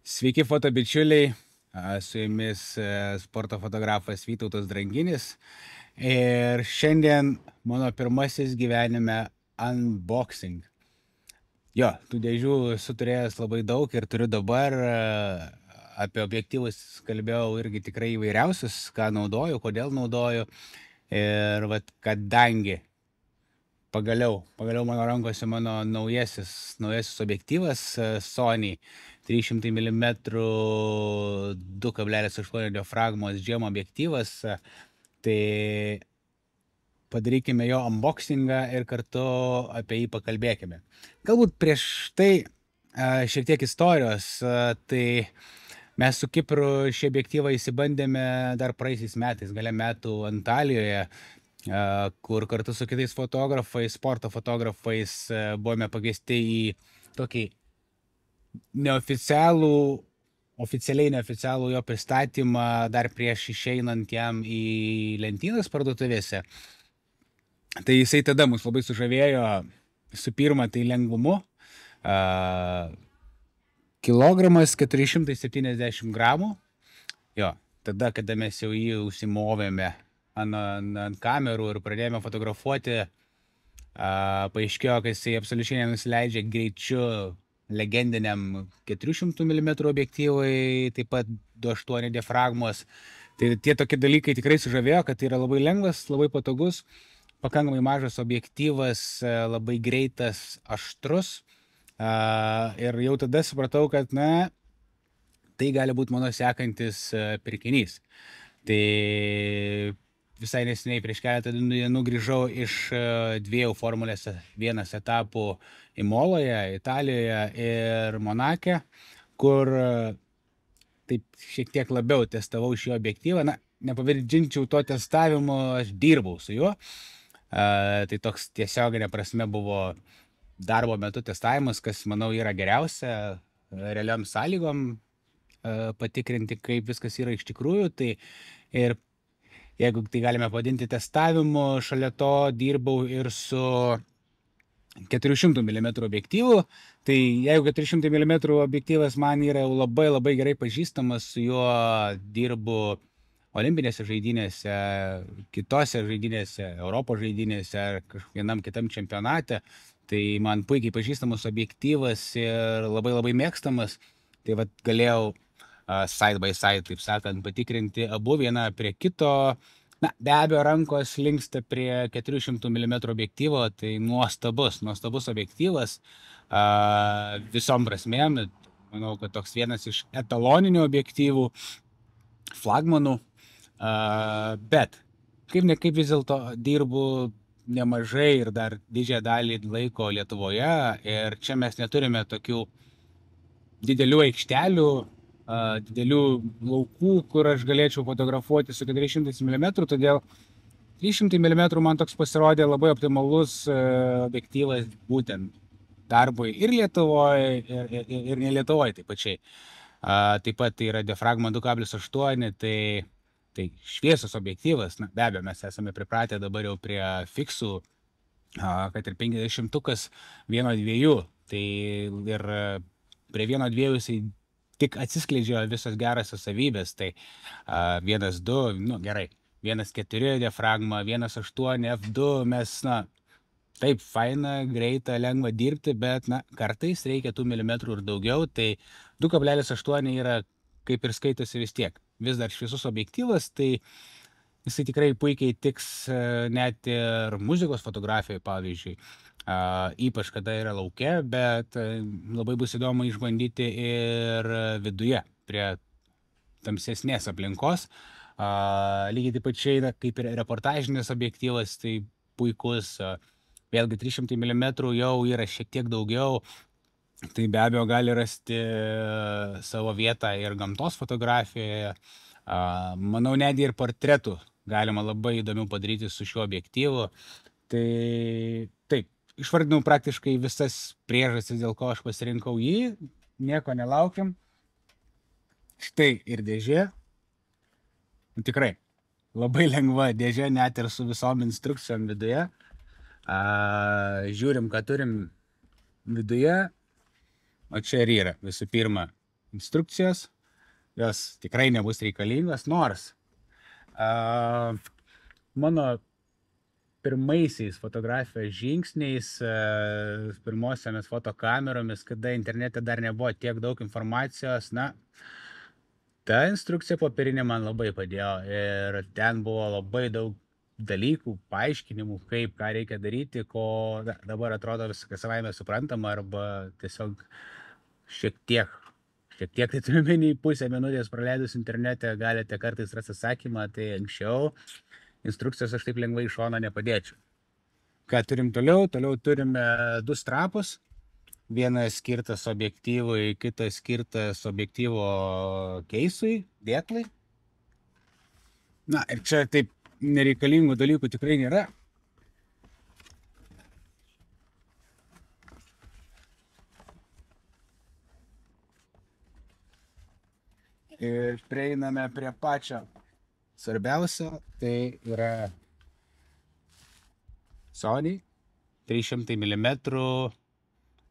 Sveiki fotobičiuliai, su jumis sporto fotografas Vytautas Dranginis ir šiandien mano pirmasis gyvenime unboxing. Jo, tų dėžių esu turėjęs labai daug ir turiu dabar, apie objektyvus kalbėjau irgi tikrai įvairiausius, ką naudoju, kodėl naudoju ir vat kadangi pagaliau mano rankose mano naujasis objektyvas Sony 300 mm 2,8 diafragmos džem objektyvas, tai padarykime jo unboxingą ir kartu apie jį pakalbėkime. Galbūt prieš tai šiek tiek istorijos, tai mes su Kipru šį objektyvą įsibandėme dar praeisiais metais, gale metų Antalijoje, kur kartu su kitais fotografais, sporto fotografais buvome pakviesti į tokį oficialiai neoficialų jo pristatymą dar prieš išeinant jam į lentynas parduotuvėse. Tai jisai tada mus labai sužavėjo, visų pirma, tai lengvumu. Kilogramas 470 gramų. Jo, tada, kada mes jau jį užsimovėme ant kamerų ir pradėjome fotografuoti, paaiškėjo, kad jisai absoliučiai nenusileidžia greičiu legendiniam 400 mm objektyvai, taip pat 2.8 diafragmos. Tai tie tokie dalykai tikrai sužavėjo, kad tai yra labai lengvas, labai patogus, pakankamai mažas objektyvas, labai greitas, aštrus. Ir jau tada supratau, kad tai gali būti mano sekantis pirkinys. Tai visai neseniai prieš keletą dienų grįžau iš 2 Formulės 1 etapų Imoloje, Italijoje ir Monake, kur taip šiek tiek labiau testavau šį objektyvą. Nepavadinčiau to testavimu, aš dirbau su juo. Tai toks tiesioginė prasme buvo darbo metu testavimas, kas, manau, yra geriausia realiom sąlygom patikrinti, kaip viskas yra iš tikrųjų. Tai ir jeigu tai galime pavadinti testavimu, šalia to dirbau ir su 400 mm objektyvu. Tai jeigu 400 mm objektyvas man yra jau labai gerai pažįstamas, su juo dirbu olimpinėse žaidynėse, kitose žaidynėse, Europos žaidynėse ar kažkokiam kitam čempionate, tai man puikiai pažįstamas objektyvas ir labai mėgstamas. Tai vat galėjau side by side, taip sakant, patikrinti abu vieną prie kito. Be abejo, rankos linksta prie 400 mm objektyvo, tai nuostabus objektyvas visom prasmėm. Manau, kad toks vienas iš etaloninių objektyvų, flagmanų. Bet kaip vis dėlto dirbu nemažai ir dar didžiąją dalį laiko Lietuvoje, ir čia mes neturime tokių didelių aikštelių, didelių laukų, kur aš galėčiau fotografuoti su 400 mm, todėl 300 mm man toks pasirodė labai optimalus objektyvas būtent darbui ir Lietuvoje, ir ne Lietuvoje taip pačiai. Taip pat tai yra diafragma 2,8, tai šviesus objektyvas. Be abejo, mes esame pripratę dabar jau prie fiksų, kad ir 50-ukas 1.2, tai ir prie 1.2 jisai tik atsiskleidžia visos gerasios savybės, tai 1.2, gerai, 1.4 diafragma, 1.8 f2, mes, taip, faina, greita, lengva dirbti, bet, kartais reikia tų milimetrų ir daugiau, tai 2,8 yra kaip ir skaitosi vis tiek. Vis dar šviesus objektyvas, tai jisai tikrai puikiai tiks net ir muzikos fotografijoje, pavyzdžiui. Ypač kada yra lauke, bet labai bus įdomu išbandyti ir viduje, prie tamsesnės aplinkos. Lygiai taip pačiai kaip ir reportažinis objektyvas, tai puikus. Vėlgi 300 mm jau yra šiek tiek daugiau, tai be abejo gali rasti savo vietą ir gamtos fotografijoje. Manau, netgi ir portretų galima labai įdomių padaryti su šiuo objektyvu. Tai taip, išvardinau praktiškai visas priežastis, dėl ko aš pasirinkau jį, nieko nelaukiam. Štai ir dėžė. Tikrai, labai lengva dėžė, net ir su visom instrukcijom viduje. Žiūrim, ką turim viduje. O čia ir yra, visų pirma, instrukcijos, jos tikrai nebus reikalingos, nors mano pirmaisiais fotografijos žingsniais, pirmosiamis fotokameromis, kada internete dar nebuvo tiek daug informacijos, ta instrukcija popierinė man labai padėjo ir ten buvo labai daug dalykų, paaiškinimų, kaip, ką reikia daryti, ko dabar atrodo viskas savaime suprantama arba tiesiog šiek tiek, tai turiu pusę minutės praleidus internete, galite kartais rasti atsakymą, tai anksčiau instrukcijos aš taip lengvai iš šono nepadėčiau. Ką turim toliau? Toliau turime 2 strapus. Vienas skirtas objektyvui, kitas skirtas objektyvo keisui, dėklai. Ir čia taip nereikalingų dalykų tikrai nėra. Ir prieiname prie pačio svarbiausio, tai yra Sony 300 mm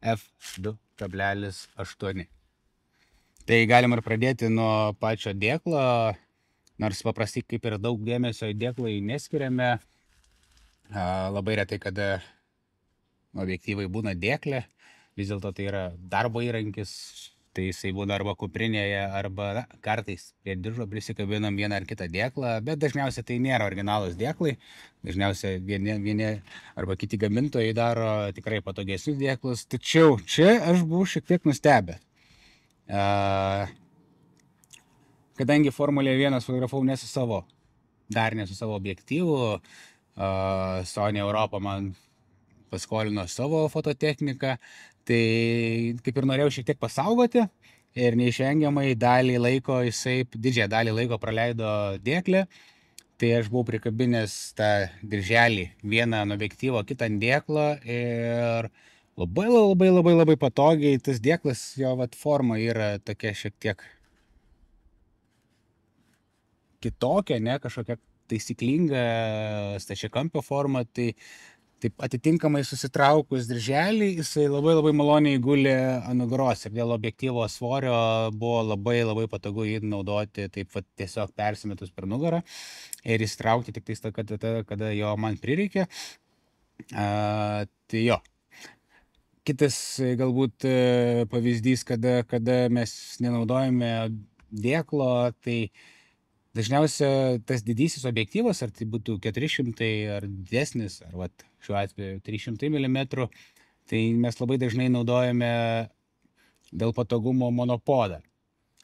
f2.8. Tai galim ir pradėti nuo pačio dėklo, nors paprastai kaip ir daug dėmesio į dėklą neskiriame. Labai retai, kada objektyvai būna dėklė, vis dėlto tai yra darbo įrankis, tai jisai būna arba kuprinėje, arba kartais prie diržo prisikabinam vieną ar kitą dėklą, bet dažniausiai tai nėra originalūs dėklai. Dažniausiai vieni arba kiti gamintojai daro tikrai patogesnius dėklus, tačiau čia aš buvau šiek tiek nustebę. Kadangi Formulė 1 fotografavau ne su savo objektyvu, Sony Europa man paskolino savo fototechniką, tai kaip ir norėjau šiek tiek pasaugoti ir neišvengiamai didžiąją dalį laiko praleido dėklė, tai aš buvau prikabinęs tą dirželį vieną ant objektyvo, kitą ant dėklo ir labai patogiai tas dėklas, jo forma yra tokia šiek tiek kitokia, ne kažkokia taisyklinga stačiakampio forma, tai taip atitinkamai susitraukus dirželį, jisai labai maloniai guli ant nugaros ir dėl objektyvo svorio buvo labai patogu jį naudoti taip tiesiog persimetus per nugarą ir įsitraukti tik tais kada jo man prireikė. Tai jo. Kitas galbūt pavyzdys, kada mes nenaudojame dėklo, tai dažniausia tas didysis objektyvas, ar tai būtų 400 ar didesnis, ar šiuo atveju 300 mm, tai mes labai dažnai naudojame dėl patogumo monopodą.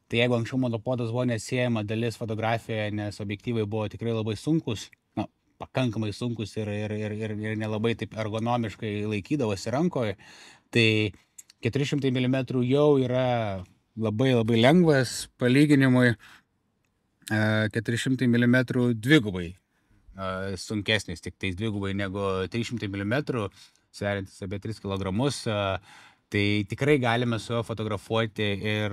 Tai jeigu anksčiau monopodas buvo neatsiejama dalis fotografijoje, nes objektyvai buvo tikrai labai sunkus, pakankamai sunkus ir nelabai taip ergonomiškai laikydavosi rankoje, tai 400 mm jau yra labai lengvas palyginimui. 400 mm dvigubai sunkesnis, tik tais dvigubai negu 300 mm, sveriantis apie 3 kg, tai tikrai galime su juo fotografuoti ir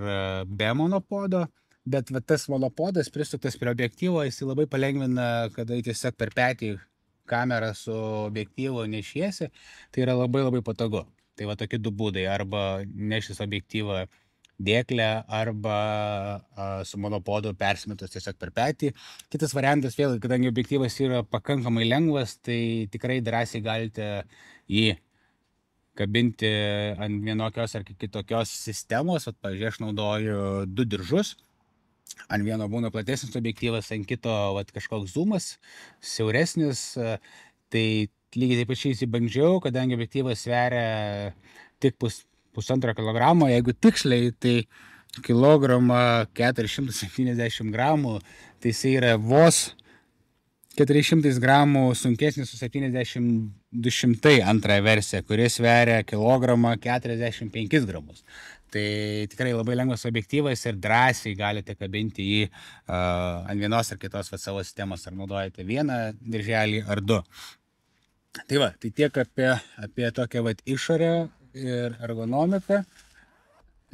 be monopodo, bet tas monopodas prisuktas prie objektyvo, jis labai palengvina, kada tiesiog per petį kamerą su objektyvu nešiesi, tai yra labai patogu. Tai tokie 2 būdai, arba nešis objektyvą dėklę arba su monopodu persimetus tiesiog per petį. Kitas variantas, vėlgi, kadangi objektyvas yra pakankamai lengvas, tai tikrai drąsiai galite jį kabinti ant vienokios ar kitokios sistemos. Pavyzdžiui, aš naudoju 2 diržus. Ant vieno būna platesnis objektyvas, ant kito kažkoks zoomas, siauresnis. Tai lygiai taip pačiai įsibandžiau, kadangi objektyvas sveria tik 1,5 kilogramo, jeigu tiksliai, tai kilogramą 470 gramų, tai jisai yra vos 400 gramų sunkesnis su 70-200 antrąją versiją, kuris sveria kilogramą 45 gramus. Tai tikrai labai lengvas objektyvas ir drąsiai galite kabinti jį ant vienos ar kitos savo sistemos, ar naudojate vieną dirželį ar 2. Tai tiek apie tokią išorę ir ergonomiką.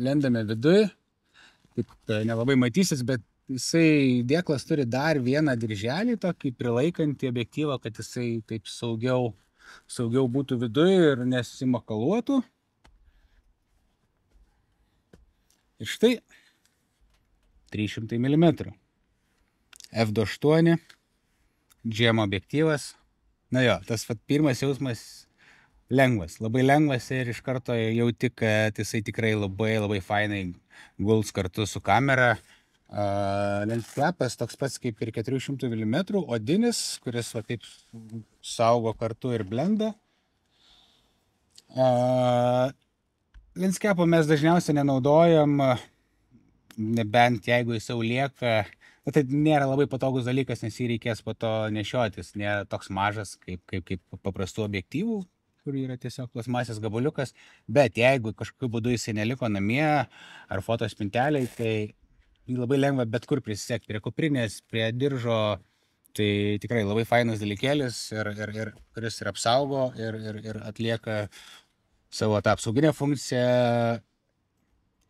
Lendame viduj, taip nelabai matysis, bet jisai dėklas turi dar vieną dirželį, tokį prilaikantį objektyvą, kad jisai taip saugiau būtų viduj ir nesimakaluotų. Ir štai 300 mm. F2.8, GM objektyvas. Na jo, tas pirmas jausmas lengvas, labai lengvas ir iš karto jauti, kad jisai tikrai labai fainai guls kartu su kamera. Lenscapas toks pats kaip ir 400 mm, odinis, kuris va taip saugo kartu ir blendą. Lenscapo mes dažniausiai nenaudojam, nebent jeigu jis jau lieka. Tai nėra labai patogus dalykas, nes jį reikės po to nešiotis. Nėra toks mažas kaip paprastų objektyvų, kur yra tiesiog plasmasės gabaliukas. Bet jeigu kažkokiu būdu jisai neliko namie ar fotospintelėj, tai labai lengva bet kur prisisegti, prie kuprinės, prie diržo. Tai tikrai labai fainas dalykėlis, kuris ir apsaugo, ir atlieka savo tą apsauginę funkciją,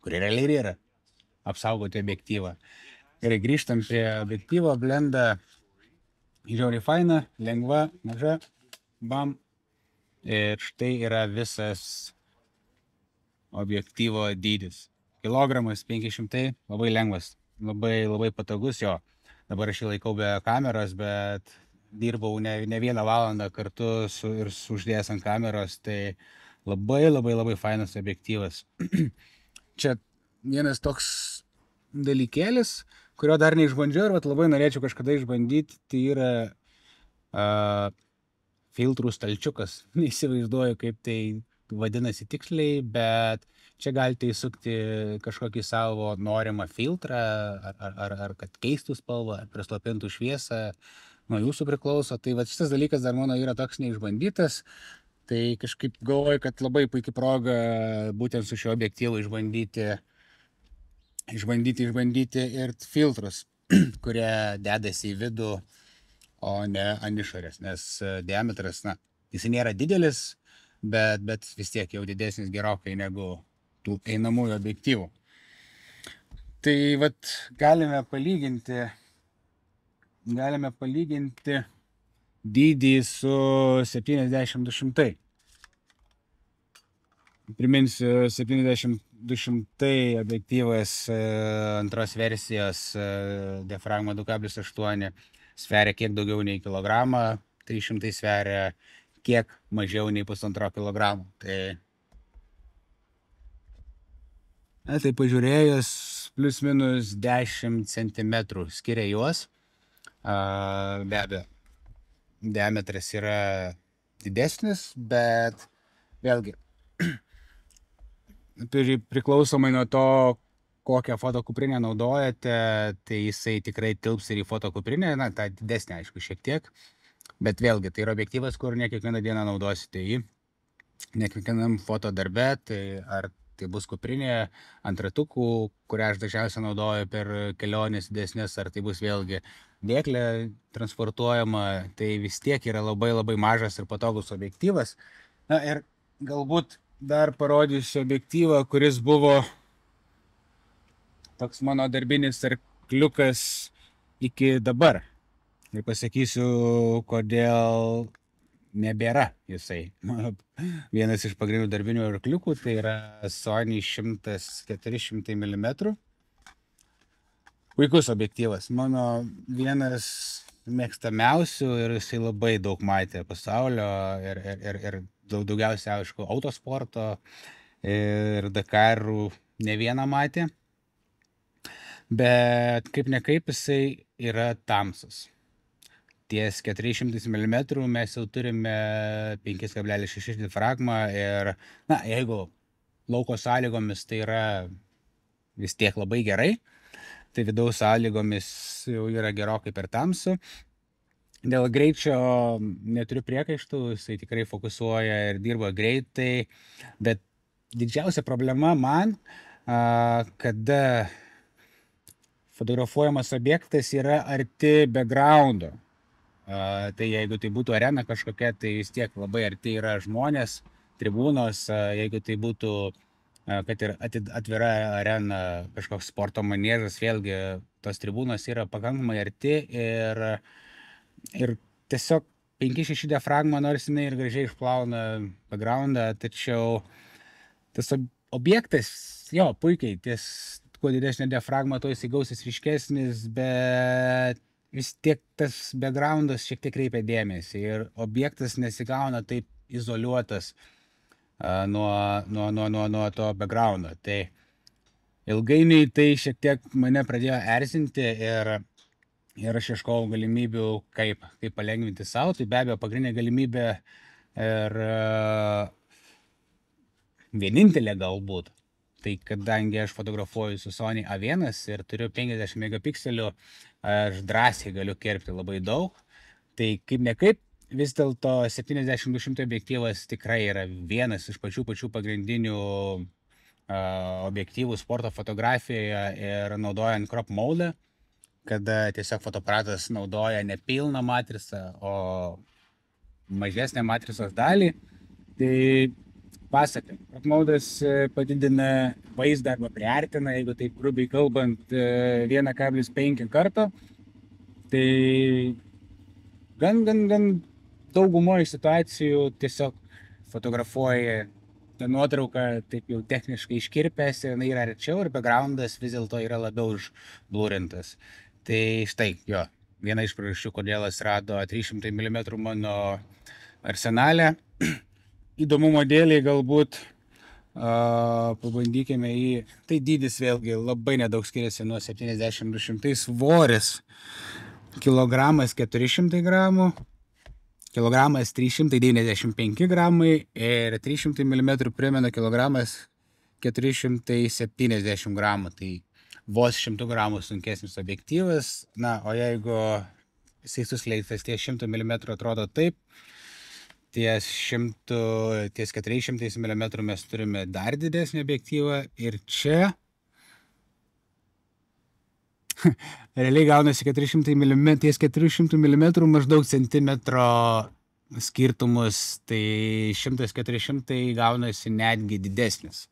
kuri realiai ir yra apsaugoti objektyvą. Gerai, grįžtam prie objektyvo, blenda žiauriai faina, lengva, maža, bam. Ir štai yra visas objektyvo dydis. Kilogramas 500, labai lengvas, labai patogus jo. Dabar aš jį laikau be kameros, bet dirbau ne 1 valandą kartu ir uždėjęs ant kameros, tai labai fainas objektyvas. Čia vienas toks dalykėlis, kurio dar neišbandžiau ir labai norėčiau kažkada išbandyti, tai yra filtrų stalčiukas. Neįsivaizduoju, kaip tai vadinasi tiksliai, bet čia galite įsukti kažkokį savo norimą filtrą, ar kad keistų spalvą, ar prislopintų šviesą, nuo jūsų priklauso. Tai va šitas dalykas dar mano yra toks neišbandytas, tai kažkaip galvoju, kad labai puikia proga būtent su šiuo objektyvu išbandyti ir filtrus, kurie dedasi į vidų, o ne ant išorės, nes diametras, jis nėra didelis, bet vis tiek jau didesnis gerokai negu tų einamųjų objektyvų. Tai vat galime palyginti dydį su 70-200. Priminsiu, 70-200 objektyvas antros versijos diafragma 2,8 sveria kiek daugiau nei kilogramą, 300 sveria kiek mažiau nei 1,5 kilogramo. Tai pažiūrėjus, plius minus 10 cm skiria juos. Be abejo, diametras yra didesnis, bet vėlgi, priklausomai nuo to, kokią fotokuprinę naudojate, tai jisai tikrai tilps ir į fotokuprinę, tą didesnę, aišku, šiek tiek. Bet vėlgi, tai yra objektyvas, kur ne kiekvieną dieną naudosite jį, ne kiekvienam fotodarbe, tai ar tai bus kuprinė ant ratukų, kurią aš dažniausiai naudoju per kelionės didesnės, ar tai bus vėlgi dėklė transportuojama, tai vis tiek yra labai mažas ir patogus objektyvas. Ir galbūt dar parodysiu objektyvą, kuris buvo toks mano darbinis arkliukas iki dabar. Ir pasakysiu, kodėl nebėra jisai. Vienas iš pagrindinių darbinių arkliukų, tai yra Sony 400 mm. Puikus objektyvas. Mano vienas mėgstamiausių ir jisai labai daug matė pasaulio ir daugiausia, aišku, autosporto ir Dakarų ne vieną matė. Bet kaip ne kaip jisai yra tamsus. Ties 400 mm mes jau turime 5,6 diafragmą ir, jeigu lauko sąlygomis tai yra vis tiek labai gerai, tai vidaus sąlygomis jau yra gerokai per tamsu. Dėl greičio neturiu priekaištų, jisai tikrai fokusuoja ir dirba greitai, bet didžiausia problema man, kada fotografuojamas objektas yra arti backgroundo. Tai jeigu tai būtų arena kažkokia, tai vis tiek labai arti yra žmonės, tribūnos, jeigu tai būtų, kad ir atvira arena, kažkoks sporto maniežas, vėlgi tos tribūnos yra pakankamai arti ir tiesiog 5-6 diafragma, nors jinai ir gražiai išplauna backgroundą, tačiau tas objektas, jo, puikiai, ties kuo didesnė diafragma, tuo jis gausis ryškesnis, bet vis tiek tas backgroundas šiek tiek kreipia dėmesį ir objektas nesigauna taip izoliuotas nuo to backgroundo. Tai ilgainiui tai šiek tiek mane pradėjo erzinti ir aš ieškojau galimybių, kaip palengvinti savo. Tai be abejo pagrindinė galimybė ir vienintelė galbūt. Tai kadangi aš fotografuoju su Sony A1 ir turiu 50 megapikselių, aš drąsiai galiu kirpti labai daug. Tai kaip ne kaip, vis dėlto 70-200 objektyvas tikrai yra vienas iš pačių pagrindinių objektyvų sporto fotografijoje ir naudojant crop mode, kada tiesiog fotoaparatas naudoja ne pilną matricą, o mažesnę matricos dalį. Tai pasaka, crop modas padidina vaizdą arba priartina, jeigu taip grubiai kalbant, 1,5 karto. Tai gan daugumoje situacijų tiesiog fotografuoja tą nuotrauką taip jau techniškai iškirpęs, jinai yra arčiau ir backgroundas vis dėlto yra labiau užblurintas. Tai štai, jo, viena iš priežasčių, kodėl atsirado 300 mm mano arsenale. Įdomumo dėliai galbūt pabandykime jį. Tai dydis vėlgi labai nedaug skiriasi nuo 70-200, svoris kilogramas 400 gramų, kilogramas 395 gramai ir 300 mm primena kilogramas 470 gramų. Tai vos 100 gramų sunkesnis objektyvas. Na, o jeigu jisai suskleistas ties 100 mm atrodo taip, ties 400 mm mes turime dar didesnį objektyvą ir čia realiai gaunasi 400 mm, ties 400 mm maždaug centimetro skirtumus, tai 100-400 gaunasi netgi didesnis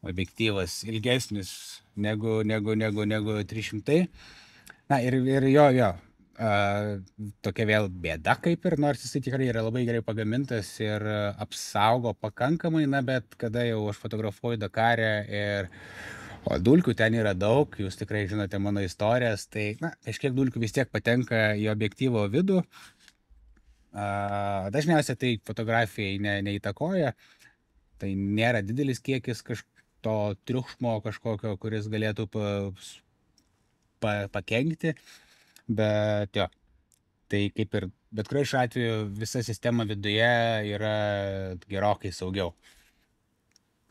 objektyvas, ilgesnis negu 300. Na ir jo. Tokia vėl bėda kaip ir, nors jisai tikrai yra labai gerai pagamintas ir apsaugo pakankamai, na, bet kada jau aš fotografuoju Dakare ir dulkių ten yra daug, jūs tikrai žinote mano istorijas, tai, na, kažkiek dulkių vis tiek patenka į objektyvo vidų. Dažniausiai tai fotografijai neįtakoja, tai nėra didelis kiekis to triukšmo kažkokio, kuris galėtų pakenkti. Bet jo, tai kaip ir bet kuriuo šiuo atveju visa sistema viduje yra gerokai saugiau.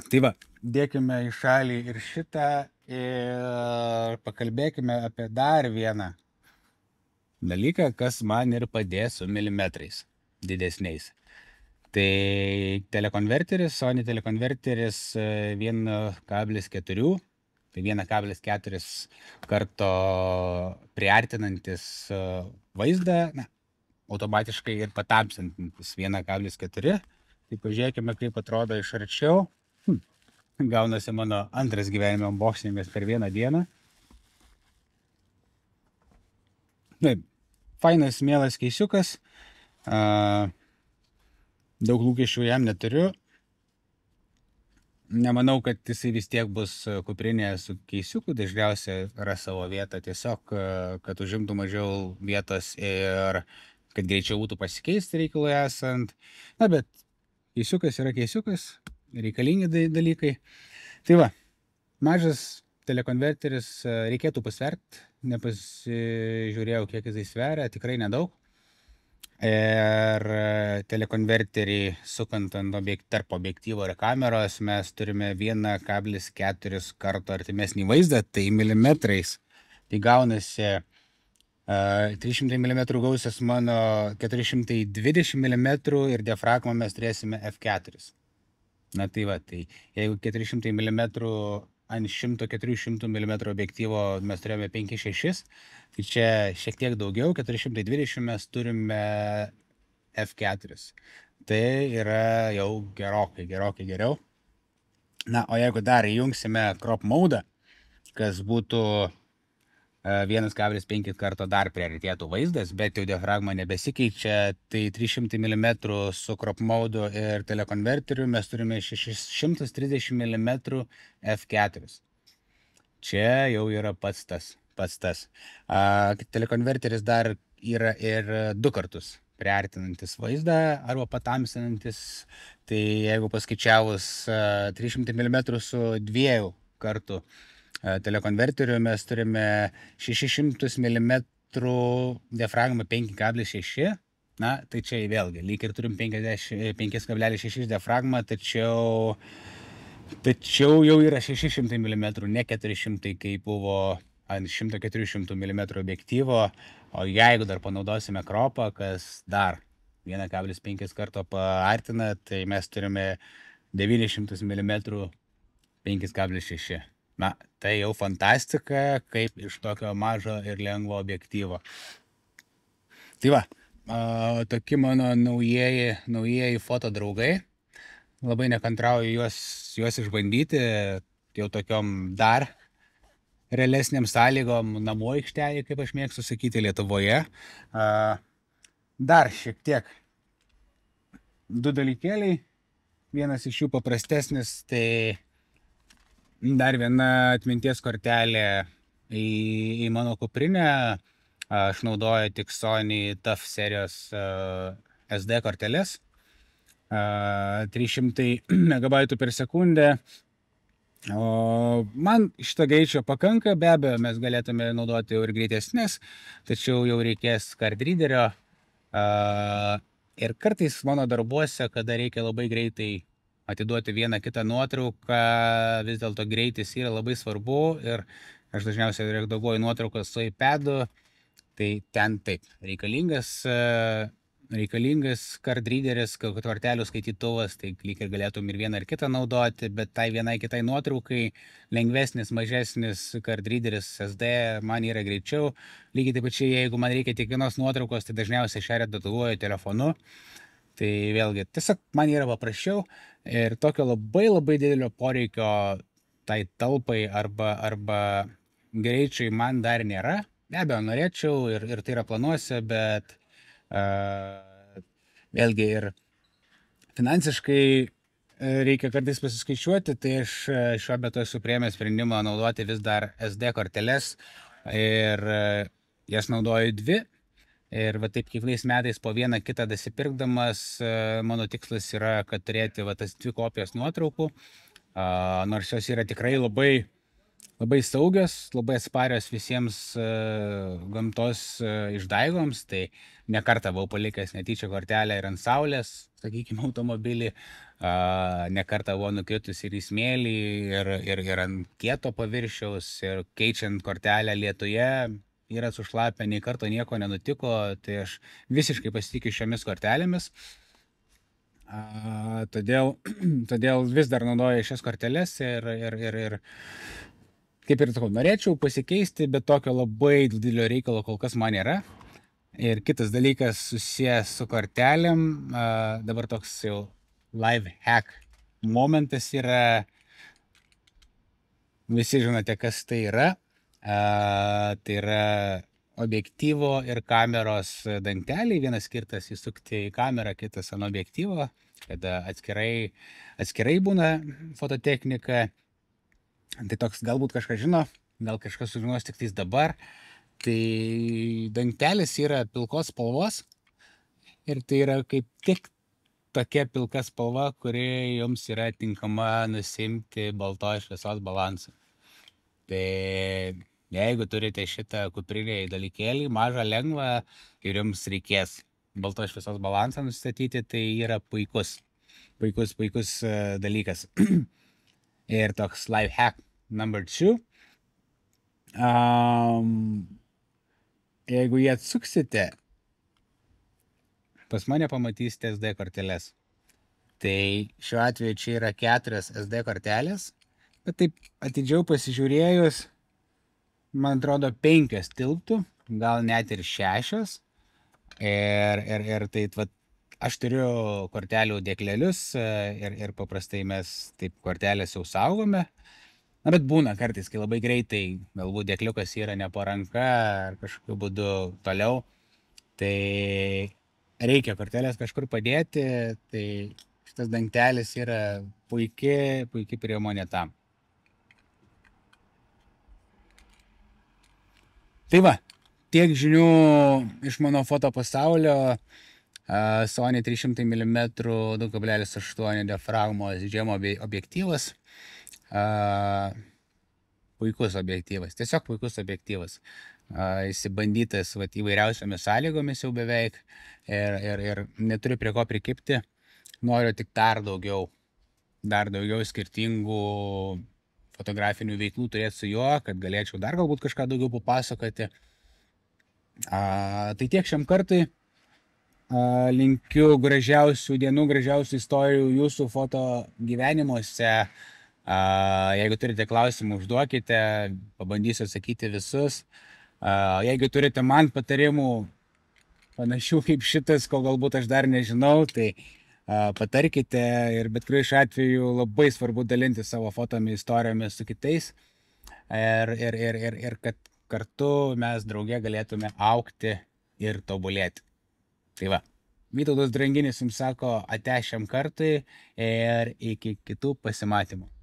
Tai va, dėkime į šalį ir šitą ir pakalbėkime apie dar vieną dalyką, kas man ir padės su milimetrais didesniais. Tai telekonverteris, Sony telekonverteris 1,4. Tai 1,4 karto priartinantis vaizdą, na, automatiškai ir patamsinantis 1,4. Tai pažiūrėkime, kaip atrodo iš arčiau. Gaunasi mano antras gyvenime unboxingas per vieną dieną. Taip, fainas, mielas keisiukas. Daug lūkesčių jam neturiu. Nemanau, kad jisai vis tiek bus kuprinėje su keisiuku, dažniausiai ras savo vietą tiesiog, kad užimtų mažiau vietos ir kad greičiau būtų pasikeisti reikalui esant. Na, bet keisiukas yra keisiukas, reikalingi dalykai. Tai va, mažas telekonverteris reikėtų pasverti, nepasižiūrėjau, kiek jisai sveria, tikrai nedaug. Ir telekonverterį sukant tarp objektyvo ir kameros mes turime 1,4 karto artimesnį vaizdą, tai milimetrais. Tai gaunasi 300 mm gausis mano 420 mm ir diafragmą mes turėsime f4. Na tai va, tai jeigu 400 mm ant 100-400 mm objektyvo mes turėjome 5-6, tai čia šiek tiek daugiau, 420 mes turime f4. Tai yra jau gerokai geriau. Na, o jeigu dar įjungsime crop mode, kas būtų 1,5 karto dar priartėtų vaizdas, bet jau diafragma nebesikeičia, tai 300 mm su crop mode ir telekonverteriu mes turime 630 mm f4. čia jau yra pats tas. Telekonverteris dar yra ir 2 kartus priartinantis vaizdą arba patamsinantis. Tai jeigu paskaičiavus 300 mm su 2 kartų telekonverteriu, mes turime 600 mm diafragmą 5,6. Na, tai čia vėlgi, lyg ir turim 5,6 diafragmą, tačiau jau yra 600 mm, ne 400, kai buvo ant 100-400 mm objektyvo, o jeigu dar panaudosime kropą, kas dar 1,5 karto paartina, tai mes turime 900 mm 5,6. Na, tai jau fantastika, kaip iš tokio mažo ir lengvo objektyvo. Tai va, tokie mano naujieji foto draugai. Labai nekantrauju juos išbandyti, jau tokiom dar realesniam sąlygom namų aikštelėje, kaip aš mėgstu sakyti, Lietuvoje. Dar šiek tiek 2 dalykėliai. Vienas iš jų paprastesnis, tai dar viena atminties kortelė į mano kuprinę. Aš naudoju tik Sony TUF serijos SD korteles. 300 MB per sekundę. O man šito greičio pakanka, be abejo, mes galėtume naudoti jau ir greitesnės, tačiau jau reikės card readerio. Ir kartais mano darbuose, kada reikia labai greitai atiduoti vieną kitą nuotrauką, vis dėlto greitis yra labai svarbu ir aš dažniausiai redaguoju nuotraukas su iPadu, tai ten taip, reikalingas card readeris, kortelių skaitytuvas, tai lyg ir galėtum ir vieną ar kitą naudoti, bet tai vienai kitai nuotraukai lengvesnis, mažesnis card readeris SD man yra greičiau. Lygiai taip pačiai, jeigu man reikia tik vienos nuotraukos, tai dažniausiai šią redaguoju telefonu. Tai vėlgi, tiesiog man yra paprasčiau ir tokio labai didelio poreikio tai talpai arba greičiai man dar nėra. Be abejo, norėčiau ir tai yra planuose, bet vėlgi ir finansiškai reikia kartais pasiskaičiuoti, tai aš šiuo metu esu priėmęs sprendimą naudoti vis dar SD korteles ir jas naudoju 2. Ir va taip kiekvienais metais po vieną kitą dasipirkdamas, mano tikslas yra, kad turėti va tas 2 kopijas nuotraukų, nors jos yra tikrai labai saugios, labai atsparios visiems gamtos išdaigoms, tai ne kartą buvau palikęs netyčia kortelę ir ant saulės, sakykime, automobilį, ne kartą buvo nukritus ir į smėlį, ir ant kieto paviršiaus, ir keičiant kortelę lietuje, yra sušlapę, nei karto nieko nenutiko, tai aš visiškai pasitikiu šiomis kortelėmis. Todėl vis dar naudoju šias korteles ir kaip ir sakau, norėčiau pasikeisti, bet tokio labai didelio reikalo kol kas man nėra. Ir kitas dalykas susijęs su kortelėm, dabar toks jau live hack momentas yra, visi žinote, kas tai yra. Tai yra objektyvo ir kameros dangteliai, vienas skirtas įsukti į kamerą, kitas ant objektyvo, kada atskirai būna fototechnika. Tai toks galbūt kažkas žino, gal kažkas sužinos tik tais dabar. Tai dangtelis yra pilkos spalvos ir tai yra kaip tik tokia pilka spalva, kuri jums yra tinkama nusimti baltos šviesos balansą. Tai jeigu turite šitą kuprinėje dalykėlį, mažą, lengvą ir jums reikės baltos šviesos balansą nustatyti, tai yra puikus dalykas. Ir toks life hack number 2. Jeigu jį atsuksite, pas mane pamatysite SD korteles. Tai šiuo atveju čia yra 4 SD kortelės, bet taip atidžiau pasižiūrėjus, man atrodo 5 tilptų, gal net ir 6. Ir tai, aš turiu kortelių dėklelius ir paprastai mes taip kortelės jau saugome. Na, bet būna kartais, kai labai greitai, galbūt dėkliukas yra ne po ranka ar kažkokiu būdu toliau, tai reikia kortelės kažkur padėti, tai šitas dangtelis yra puikiai priemonė tam. Tai va, tiek žinių iš mano foto pasaulio. Sony 300 mm 2,8 diafragmos džemo objektyvas. Puikus objektyvas, tiesiog puikus objektyvas. Įsibandytas įvairiausiomis sąlygomis jau beveik ir neturiu prie ko prikipti. Noriu tik dar daugiau skirtingų fotografinių veiklų turėti su juo, kad galėčiau dar galbūt kažką daugiau papasakoti. Tai tiek šiam kartui. Linkiu gražiausių dienų, gražiausių istorijų jūsų foto gyvenimuose. Jeigu turite klausimų, užduokite, pabandysiu atsakyti visus. Jeigu turite man patarimų panašių kaip šitas, ko galbūt aš dar nežinau, tai patarkite ir bet kuriuo iš atveju labai svarbu dalinti savo fotomis, istorijomis su kitais ir kad kartu mes drauge galėtume augti ir tobulėti. Tai va, Vytautas Dranginis jums sako ate šiam kartui ir iki kitų pasimatymų.